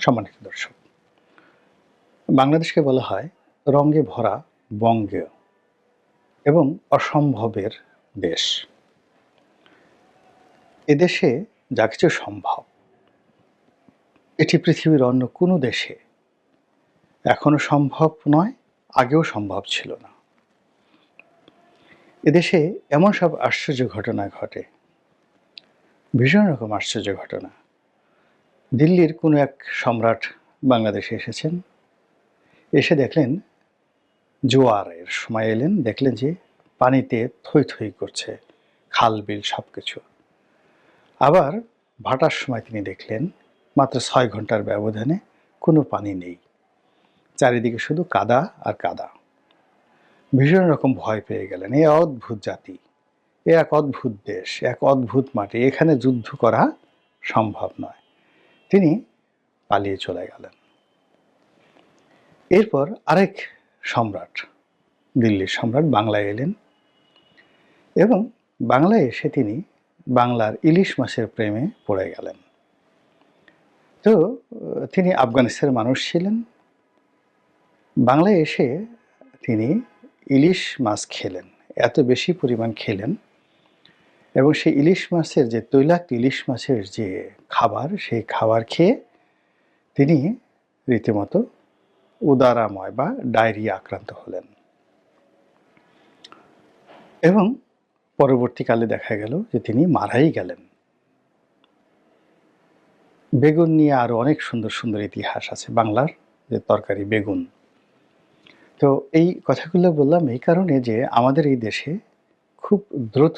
সম্মানিত দর্শক, বাংলাদেশকে বলা হয় রঙে ভরা বঙ্গেয় এবং অসম্ভবের দেশ। এদেশে যা কিছু সম্ভব, এটি পৃথিবীর অন্য কোনো দেশে এখনো সম্ভব নয়, আগেও সম্ভব ছিল না। এদেশে এমন সব আশ্চর্য ঘটনা ঘটে, ভীষণ রকম আশ্চর্য ঘটনা। দিল্লির কোনো এক সম্রাট বাংলাদেশে এসেছেন, এসে দেখলেন জোয়ারের সময় এলেন, দেখলেন যে পানিতে থই থই করছে খাল বিল সব কিছু। আবার ভাটার সময় তিনি দেখলেন মাত্র 6 ঘন্টার ব্যবধানে কোনো পানি নেই, চারিদিকে শুধু কাদা আর কাদা। ভীষণ রকম ভয় পেয়ে গেলেন। এ অদ্ভুত জাতি, এ এক অদ্ভুত দেশ, এক অদ্ভুত মাটি, এখানে যুদ্ধ করা সম্ভব নয়। তিনি পালিয়ে চলে গেলেন। এরপর আরেক সম্রাট, দিল্লির সম্রাট বাংলায় এলেন এবং বাংলায় এসে তিনি বাংলার ইলিশ মাছের প্রেমে পড়ে গেলেন। তো তিনি আফগানিস্তানের মানুষ ছিলেন। বাংলায় এসে তিনি ইলিশ মাছ খেলেন, এত বেশি পরিমাণ খেলেন এবং সেই ইলিশ মাছের যে তৈলাক্ত ইলিশ মাছের যে খাবার, সেই খাবার খেয়ে তিনি রীতিমতো উদারাময় বা ডায়রিয়া আক্রান্ত হলেন। এবং পরবর্তীকালে দেখা গেল যে তিনি মারাই গেলেন। বেগুন নিয়ে আরো অনেক সুন্দর সুন্দর ইতিহাস আছে বাংলার, যে তরকারি বেগুন। তো এই কথাগুলো বললাম এই কারণে যে আমাদের এই দেশে খুব দ্রুত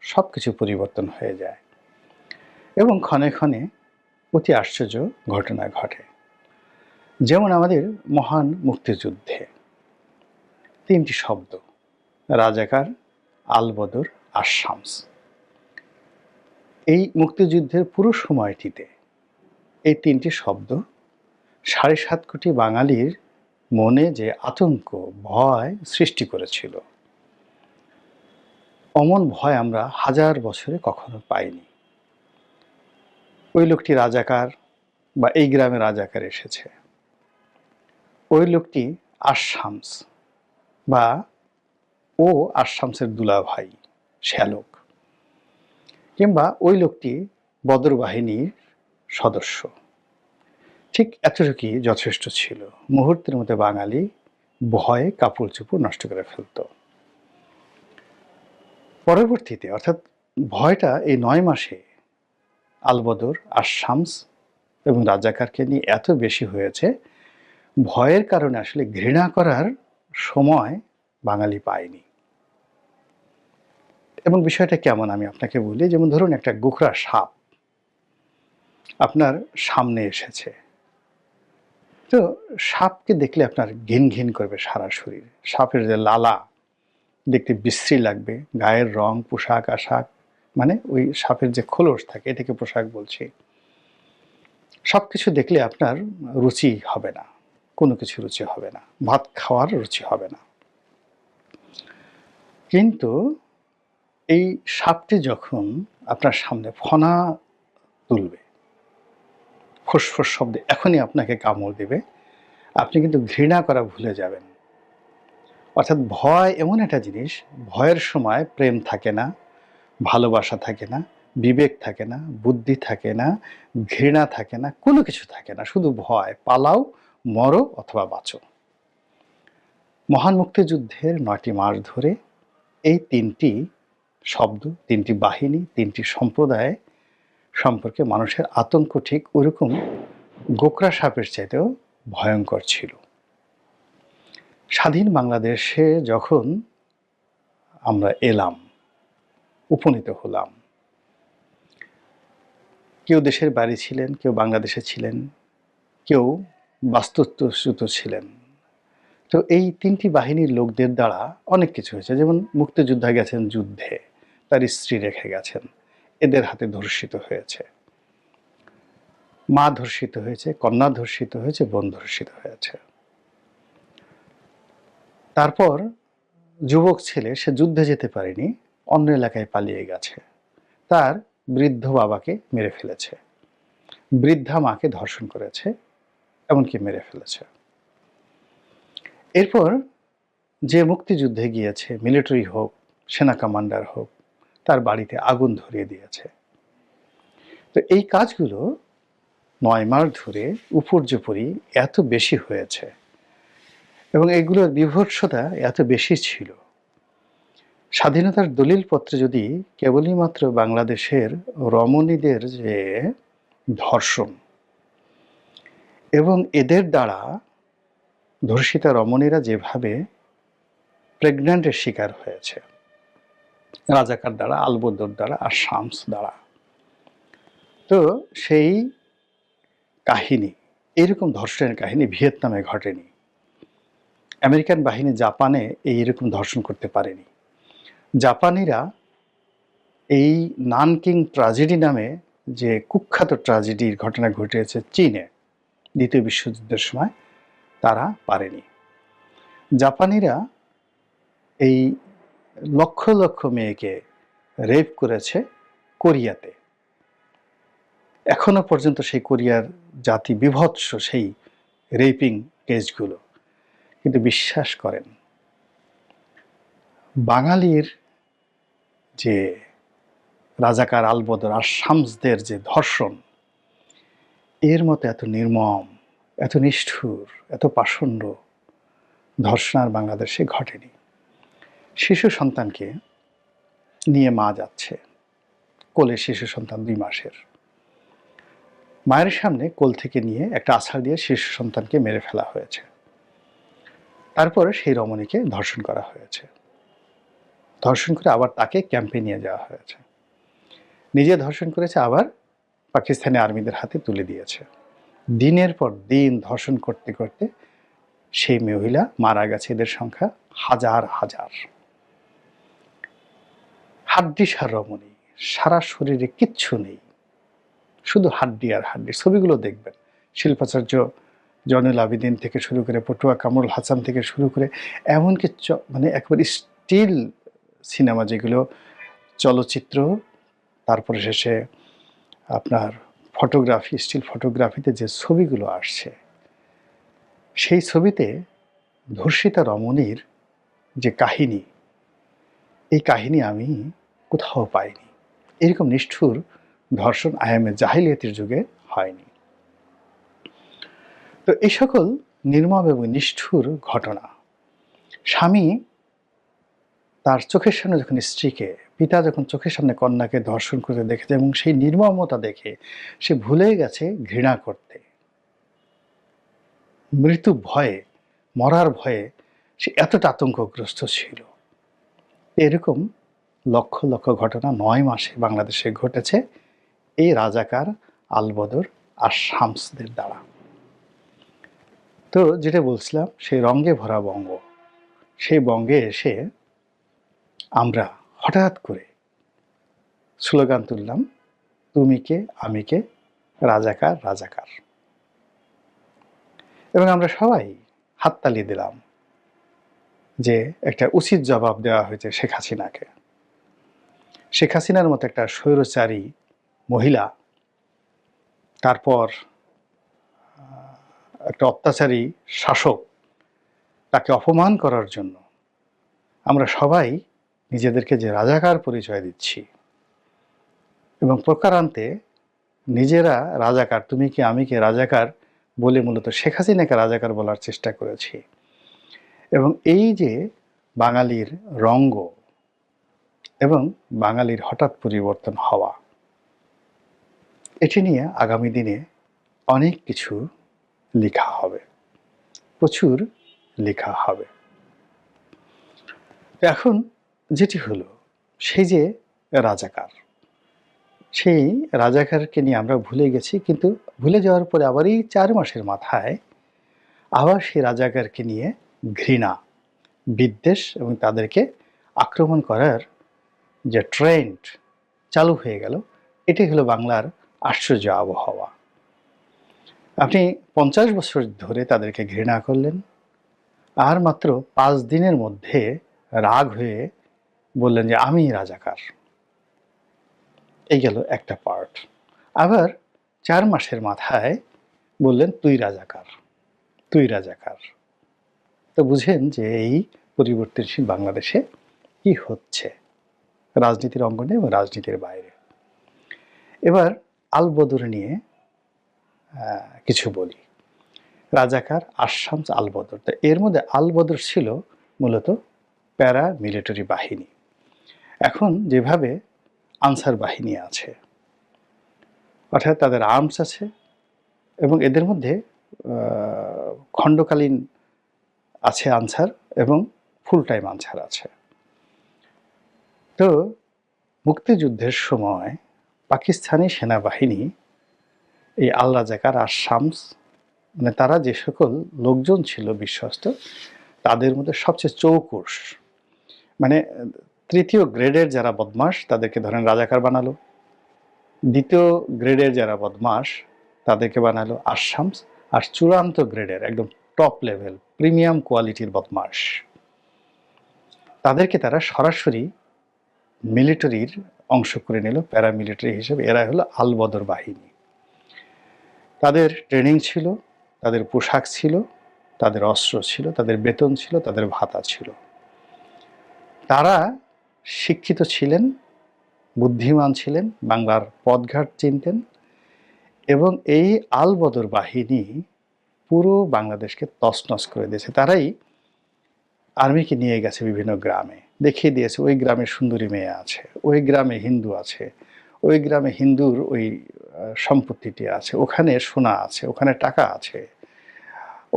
সব কিছু পরিবর্তন হয়ে যায় এবং ক্ষণে ক্ষণে অতি আশ্চর্য ঘটনা ঘটে। যেমন আমাদের মহান মুক্তিযুদ্ধে 3টি শব্দ, রাজাকার, আলবদর আর শামস। এই মুক্তিযুদ্ধের পুরো সময়টিতে এই 3টি শব্দ 7.5 কোটি বাঙালির মনে যে আতঙ্ক, ভয় সৃষ্টি করেছিল, অমন ভয় আমরা হাজার বছরে কখনো পাইনি। ওই লোকটি রাজাকার বা এই গ্রামে রাজাকার এসেছে, ওই লোকটি আশামস বা ও আশামসের দুলাভাই শ্যালক, কিংবা ওই লোকটি বদর বাহিনীর সদস্য। ঠিক এতটুকুই যথেষ্ট ছিল। মুহূর্তের মধ্যে বাঙালি ভয়ে কাপড় চোপড় নষ্ট করে ফেলত। পরবর্তীতে অর্থাৎ ভয়টা এই 9 মাসে আলবদর আর শামস এবং রাজাকারকে নিয়ে এত বেশি হয়েছে, ভয়ের কারণে আসলে ঘৃণা করার সময় বাঙালি পায়নি। এবং বিষয়টা কেমন আমি আপনাকে বলি। যেমন ধরুন, একটা গোখরা সাপ আপনার সামনে এসেছে, তো সাপকে দেখলে আপনার ঘিন ঘিন করবে সারা শরীর। সাপের যে লালা দেখতে বিশ্রী লাগবে, গায়ের রং, পোশাক আশাক, মানে ওই সাপের যে খোলস থাকে, এটাকে পোশাক বলছি, সব কিছু দেখলে আপনার রুচি হবে না, কোনো কিছু রুচি হবে না, ভাত খাওয়ার রুচি হবে না। কিন্তু এই সাপটি যখন আপনার সামনে ফনা তুলবে, ফুসফুস শব্দে এখনই আপনাকে কামড় দেবে, আপনি কিন্তু ঘৃণা করা ভুলে যাবেন। অর্থাৎ ভয় এমন একটা জিনিস, ভয়ের সময় প্রেম থাকে না, ভালোবাসা থাকে না, বিবেক থাকে না, বুদ্ধি থাকে না, ঘৃণা থাকে না, কোনো কিছু থাকে না, শুধু ভয়। পালাও, মরো অথবা বাঁচো। মহান মুক্তিযুদ্ধের 9টি মাস ধরে এই 3টি শব্দ, 3টি বাহিনী, 3টি সম্প্রদায় সম্পর্কে মানুষের আতঙ্ক ঠিক ওরকম গোকরা সাপের চাইতেও ভয়ঙ্কর ছিল। স্বাধীন বাংলাদেশে যখন আমরা এলাম, উপনীত হলাম, কেউ দেশের বাইরে ছিলেন, কেউ বাংলাদেশে ছিলেন, কেউ বাস্তুচ্যুত ছিলেন। তো এই 3টি বাহিনীর লোকদের দ্বারা অনেক কিছু হয়েছে। যেমন মুক্তিযোদ্ধা গেছেন যুদ্ধে, তার স্ত্রী রেখে গেছেন, এদের হাতে ধর্ষিত হয়েছে, মা ধর্ষিত হয়েছে, কন্যা ধর্ষিত হয়েছে, বোন ধর্ষিত হয়েছে। তারপর যুবক ছেলে, সে যুদ্ধে যেতে পারেনি, অন্য এলাকায় পালিয়ে গেছে, তার বৃদ্ধ বাবাকে মেরে ফেলেছে, বৃদ্ধা মাকে ধর্ষণ করেছে, এমনকি মেরে ফেলেছে। এরপর যে মুক্তিযুদ্ধে গিয়েছে, মিলিটারি হোক, সেনা কমান্ডার হোক, তার বাড়িতে আগুন ধরিয়ে দিয়েছে। তো এই কাজগুলো ৯ মাস ধরে উপর্যুপরি এত বেশি হয়েছে এবং এগুলোর বীভৎসতা এত বেশি ছিল। স্বাধীনতার দলিলপত্রে যদি কেবলই মাত্র বাংলাদেশের রমণীদের যে ধর্ষণ এবং এদের দ্বারা ধর্ষিতা রমণীরা যেভাবে প্রেগন্যান্টের শিকার হয়েছে রাজাকার দ্বারা, আলবদর দ্বারা আর শামস দ্বারা, তো সেই কাহিনী, এরকম ধর্ষণের কাহিনী ভিয়েতনামে ঘটেনি। আমেরিকান বাহিনী জাপানে এইরকম ধর্ষণ করতে পারেনি। জাপানিরা এই নানকিং ট্র্যাজেডি নামে যে কুখ্যাত ট্র্যাজেডির ঘটনা ঘটেছে চীনে দ্বিতীয় বিশ্বযুদ্ধের সময়, তারা পারেনি। জাপানিরা এই লক্ষ লক্ষ মেয়েকে রেপ করেছে কোরিয়াতে। এখনো পর্যন্ত সেই কোরিয়ার জাতি বিভৎস সেই রেপিং কেসগুলো। কিন্তু বিশ্বাস করেন, বাঙালির যে রাজাকার, আলবদর আর শামসদের যে ধর্ষণ, এর মতো এত নির্মম, এত নিষ্ঠুর, এত পাষণ্ড ধর্ষণ আর বাংলাদেশে ঘটেনি। শিশু সন্তানকে নিয়ে মা যাচ্ছে, কোলে শিশু সন্তান 2 মাসের, মায়ের সামনে কোল থেকে নিয়ে একটা আছাড় দিয়ে শিশু সন্তানকে মেরে ফেলা হয়েছে। তারপরে সেই রমণীকে ধর্ষণ করা হয়েছে, ধর্ষণ করে আবার তাকে ক্যাম্পে নিয়ে যাওয়া হয়েছে। নিজে ধর্ষণ করেছে, আবার পাকিস্তানি আর্মিদের হাতে তুলে দিয়েছে। দিনের পর দিন ধর্ষণ করতে করতে সেই মহিলা মারা গেছে। এদের সংখ্যা হাজার হাজার। হাড্ডিসার রমণী, সারা শরীরে কিচ্ছু নেই, শুধু হাড্ডি আর হাড্ডি। ছবিগুলো দেখবেন, শিল্পাচার্য জয়নুল আবেদিন থেকে শুরু করে, পটুয়া কামরুল হাসান থেকে শুরু করে, এমনকি মানে একেবারে স্টিল সিনেমা যেগুলো চলচ্চিত্র, তারপরে শেষে আপনার ফটোগ্রাফি, স্টিল ফটোগ্রাফিতে যে ছবিগুলো আসছে, সেই ছবিতে ধর্ষিতা রমণীর যে কাহিনী, এই কাহিনী আমি কোথাও পাইনি। এরকম নিষ্ঠুর ধর্ষণ আয়ামে জাহিলিয়াতের যুগে হয়নি। তো এই সকল নির্মম এবং নিষ্ঠুর ঘটনা, স্বামী তার চোখের সামনে যখন স্ত্রীকে, পিতা যখন চোখের সামনে কন্যাকে ধর্ষণ করতে দেখেছে এবং সেই নির্মমতা দেখে সে ভুলে গেছে ঘৃণা করতে। মৃত্যু ভয়ে, মরার ভয়ে সে এতটা আতঙ্কগ্রস্ত ছিল। এরকম লক্ষ লক্ষ ঘটনা 9 মাসে বাংলাদেশে ঘটেছে এই রাজাকার, আলবদর আর শামসদের দ্বারা। তো যেটা বলছিলাম, সেই রঙে ভরা বঙ্গ, সেই বঙ্গে এসে আমরা হঠাৎ করে স্লোগান তুললাম, তুমি কে আমি কে, রাজাকার রাজাকার। এবং আমরা সবাই হাততালি দিলাম যে একটা উচিত জবাব দেওয়া হয়েছে শেখ হাসিনাকে। শেখ হাসিনার মতো একটা স্বৈরচারী মহিলা, তারপর একটা অত্যাচারী শাসক, তাকে অপমান করার জন্য আমরা সবাই নিজেদেরকে যে রাজাকার পরিচয় দিচ্ছি এবং প্রকারান্তে নিজেরা রাজাকার, তুমি কি আমি কে রাজাকার বলে মূলত শেখ হাসিনাকে রাজাকার বলার চেষ্টা করেছি। এবং এই যে বাঙালির রঙ্গ এবং বাঙালির হঠাৎ পরিবর্তন হওয়া, এটি নিয়ে আগামী দিনে অনেক কিছু লেখা হবে, প্রচুর লেখা হবে। এখন যেটি হলো, সেই যে রাজাকার, সেই রাজাকারকে নিয়ে আমরা ভুলে গেছি, কিন্তু ভুলে যাওয়ার পরে আবার এই 4 মাসের মাথায় আবার সেই রাজাকারকে নিয়ে ঘৃণা, বিদ্বেষ এবং তাদেরকে আক্রমণ করার যে ট্রেন্ড চালু হয়ে গেল, এটাই হলো বাংলার আশ্চর্য আবহাওয়া। আপনি 50 বছর ধরে তাদেরকে ঘৃণা করলেন, আর মাত্র 5 দিনের মধ্যে রাগ হয়ে বললেন যে আমি রাজাকার। এই গেল একটা পার্ট। আবার 4 মাসের মাথায় বললেন তুই রাজাকার, তুই রাজাকার। তো বুঝেন যে এই পরিবর্তনশীল বাংলাদেশে কি হচ্ছে রাজনীতির অঙ্গনে এবং রাজনীতির বাইরে। এবার আলবদর নিয়ে কিছু বলি। রাজাকার, আশামস, আলবদর। তো এর মধ্যে আলবদর ছিল মূলত প্যারা মিলিটারি বাহিনী। এখন যেভাবে আনসার বাহিনী আছে, অর্থাৎ তাদের আর্মস আছে এবং এদের মধ্যে খণ্ডকালীন আছে আনসার এবং ফুল টাইম আনসার আছে। তো মুক্তিযুদ্ধের সময় পাকিস্তানি সেনাবাহিনী এই আল রাজাকার আর শামস, মানে তারা যে সকল লোকজন ছিল বিশ্বস্ত, তাদের মধ্যে সবচেয়ে চৌকুশ, মানে তৃতীয় গ্রেডের যারা বদমাশ তাদেরকে ধরেন রাজাকার বানালো, দ্বিতীয় গ্রেডের যারা বদমাশ তাদেরকে বানালো আশামস, আর চূড়ান্ত গ্রেডের একদম টপ লেভেল প্রিমিয়াম কোয়ালিটির বদমাশ তাদেরকে তারা সরাসরি মিলিটারির অংশ করে নিল প্যারামিলিটারি হিসেবে। এরা হলো আলবদর বাহিনী। তাদের ট্রেনিং ছিল, তাদের পোশাক ছিল, তাদের অস্ত্র ছিল, তাদের বেতন ছিল, তাদের ভাতা ছিল। তারা শিক্ষিত ছিলেন, বুদ্ধিমান ছিলেন, বাংলার পথঘাট চিনতেন এবং এই আলবদর বাহিনী পুরো বাংলাদেশকে তছনছ করে দিয়েছে। তারাই আর্মিকে নিয়ে গেছে বিভিন্ন গ্রামে, দেখিয়ে দিয়েছে ওই গ্রামে সুন্দরী মেয়ে আছে, ওই গ্রামে হিন্দু আছে, ওই গ্রামে হিন্দুর ওই সম্পত্তিটি আছে, ওখানে সোনা আছে, ওখানে টাকা আছে,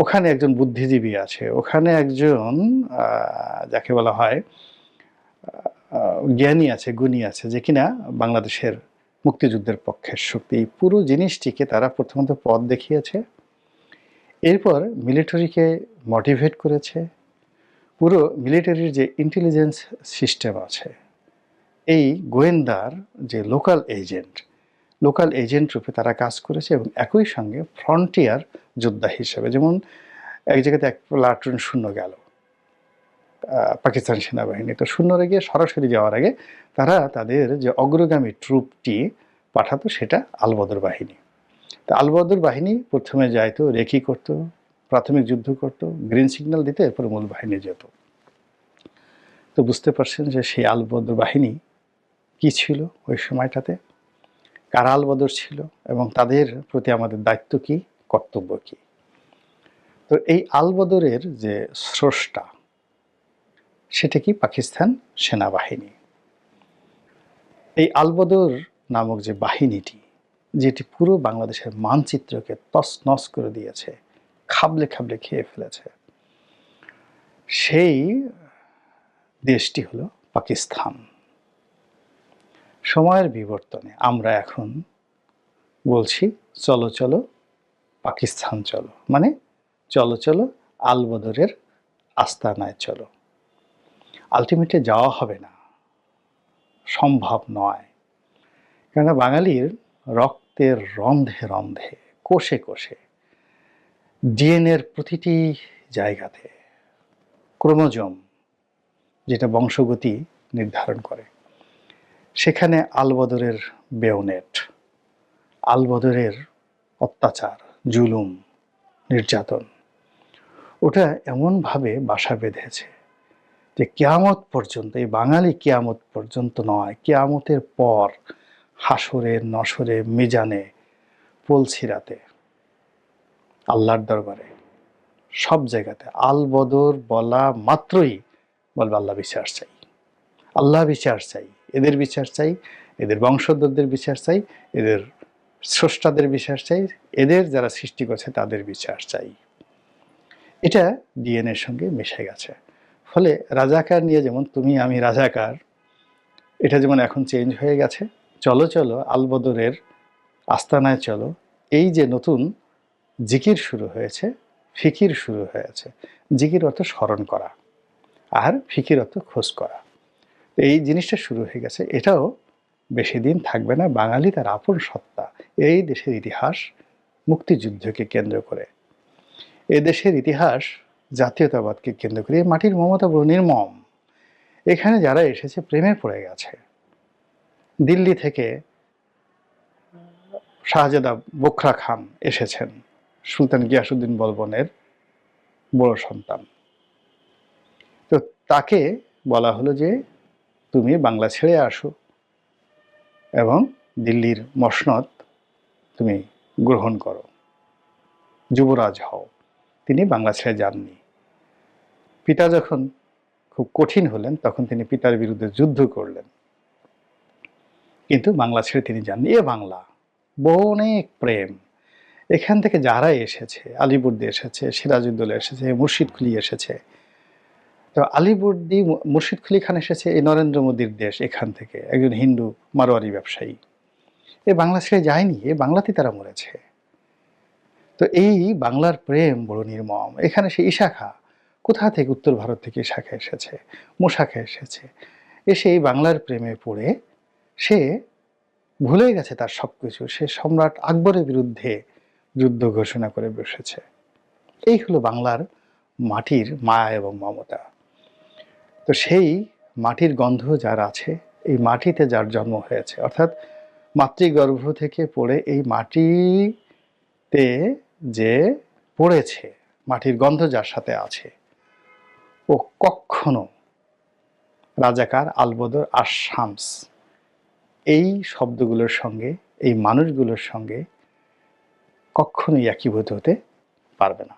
ওখানে একজন বুদ্ধিজীবী আছে, ওখানে একজন যাকে বলা হয় জ্ঞানী আছে, গুণী আছে, যে কিনা বাংলাদেশের মুক্তিযুদ্ধের পক্ষের শক্তি। এই পুরো জিনিসটিকে তারা প্রথমত পথ দেখিয়েছে, এরপর মিলিটারিকে মোটিভেট করেছে। পুরো মিলিটারির যে ইন্টেলিজেন্স সিস্টেম আছে, এই গোয়েন্দার যে লোকাল এজেন্ট রূপে তারা কাজ করেছে এবং একই সঙ্গে ফ্রন্টিয়ার যোদ্ধা হিসেবে, যেমন এক জায়গাতে এক প্লাটুন শূন্য গেল পাকিস্তান সেনাবাহিনী, তো শূন্যরে গিয়ে সরাসরি যাওয়ার আগে তারা তাদের যে অগ্রগামী ট্রুপটি পাঠাতো সেটা আলবদর বাহিনী। তো আলবদর বাহিনী প্রথমে যাইতো, রেকি করত, প্রাথমিক যুদ্ধ করত, গ্রিন সিগন্যাল দিতে, এরপর মূল বাহিনী যেত। তো বুঝতে পারছেন যে সেই আলবদর বাহিনী কি ছিল ওই সময়টাতে, কারা আলবদর ছিল এবং তাদের প্রতি আমাদের দায়িত্ব কি, কর্তব্য কি। তো এই আলবদরের যে স্রষ্টা সেটা কি, পাকিস্তান সেনাবাহিনী। এই আলবদর নামক যে বাহিনীটি, যেটি পুরো বাংলাদেশের মানচিত্রকে তছনছ করে দিয়েছে, খাবলে খাবলে খেয়ে ফেলেছে, সেই দেশটি হলো পাকিস্তান। সময়ের বিবর্তনে আমরা এখন বলছি চলো চলো পাকিস্তান চলো, মানে চলো চলো আলবদরের আস্তানায় চলো। আলটিমেটলি যাওয়া হবে না, সম্ভব নয়, কেননা বাঙালির রক্তের রন্ধে রন্ধে, কোষে কোষে, ডিএনএর প্রতিটি জায়গাতে ক্রোমোজোম যেটা বংশগতি নির্ধারণ করে, সেখানে আলবদরের বেয়োনেট, আলবদরের অত্যাচার, জুলুম, নির্যাতন, ওটা এমনভাবে বাসা বেঁধেছে যে কিয়ামত পর্যন্ত, এই বাঙালি কিয়ামত পর্যন্ত নয়, কিয়ামতের পর হাসরে, নসরে, মিজানে, পলছিরাতে, আল্লাহর দরবারে, সব জায়গাতে আলবদর বলা মাত্রই বলবে আল্লাহ বিচার চাই, আল্লাহ বিচার চাই, এদের বিচার চাই, এদের বংশধরদের বিচার চাই, এদের স্রষ্টাদের বিচার চাই, এদের যারা সৃষ্টি করছে তাদের বিচার চাই। এটা ডিএনএর সঙ্গে মিশে গেছে। ফলে রাজাকার নিয়ে যেমন তুমি আমি রাজাকার, এটা যেমন এখন চেঞ্জ হয়ে গেছে, চলো চলো আলবদরের আস্তানায় চলো, এই যে নতুন জিকির শুরু হয়েছে, ফিকির শুরু হয়েছে। জিকির অর্থ স্মরণ করা আর ফিকির অর্থ খোঁজ করা। এই জিনিসটা শুরু হয়ে গেছে, এটাও বেশি দিন থাকবে না। বাঙালি তার আপন সত্তা, এই দেশের ইতিহাস মুক্তিযুদ্ধকে কেন্দ্র করে, এ দেশের ইতিহাস জাতীয়তাবাদকে কেন্দ্র করে, এই মাটির মমতা বড় নির্মম। এখানে যারা এসেছে প্রেমে পড়ে গেছে। দিল্লি থেকে শাহজাদা বোখরা খান এসেছেন, সুলতান গিয়াসউদ্দিন বলবনের বড় সন্তান। তো তাকে বলা হলো যে তুমি বাংলা ছেড়ে আসো এবং দিল্লির মসনদ তুমি গ্রহণ করো, যুবরাজ হও। তিনি বাংলা ছেড়ে যাননি। পিতা যখন খুব কঠিন হলেন তখন তিনি পিতার বিরুদ্ধে যুদ্ধ করলেন, কিন্তু বাংলা ছেড়ে তিনি যাননি। এ বাংলা, বহু অনেক প্রেম। এখান থেকে যারা এসেছে, আলিবর্দী এসেছে, সিরাজউদ্দৌলা এসেছে, মুর্শিদকুলি এসেছে। তো আলিবর্দী, মুর্শিদকুলি খান এসেছে এই নরেন্দ্র মোদীর দেশ, এখান থেকে একজন হিন্দু মারোয়ারি ব্যবসায়ী। এ বাংলা ছেড়ে যায়নি, এ বাংলাতেই তারা মরেছে। তো এই বাংলার প্রেম বড় নির্মম। এখানে সে ইশাখা, কোথা থেকে, উত্তর ভারত থেকে ইশাখা এসেছে, মোশাখা এসেছে, এসে এই বাংলার প্রেমে পড়ে সে ভুলে গেছে তার সবকিছু। সে সম্রাট আকবরের বিরুদ্ধে যুদ্ধ ঘোষণা করে বসেছে। এই হলো বাংলার মাটির মায়া এবং মমতা। তো সেই মাটির গন্ধ যার আছে, এই মাটিতে যার জন্ম হয়েছে, অর্থাৎ মাতৃগর্ভ থেকে পড়ে এই মাটিতে যে পড়েছে, মাটির গন্ধ যার সাথে আছে, ও কখনো রাজাকার, আলবদর আর শামস এই শব্দগুলোর সঙ্গে, এই মানুষগুলোর সঙ্গে কখনোই একীভূত হতে পারবে না।